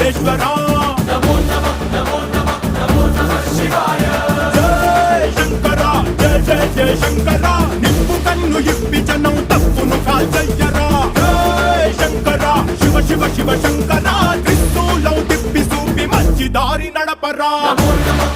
మల్లేశ్వర నమో నమః నమో నమః నమో నమః శివాయ జై శంకర జయ జయ జయ శంకర నిప్పు కన్ను ఇప్పి జనం తప్పును కాల్చయ్యరా జై శంకర శివ శివ శివ శంకర త్రిశూలం తిప్పి చూపి మంచి దారి నడపరా నమో నమః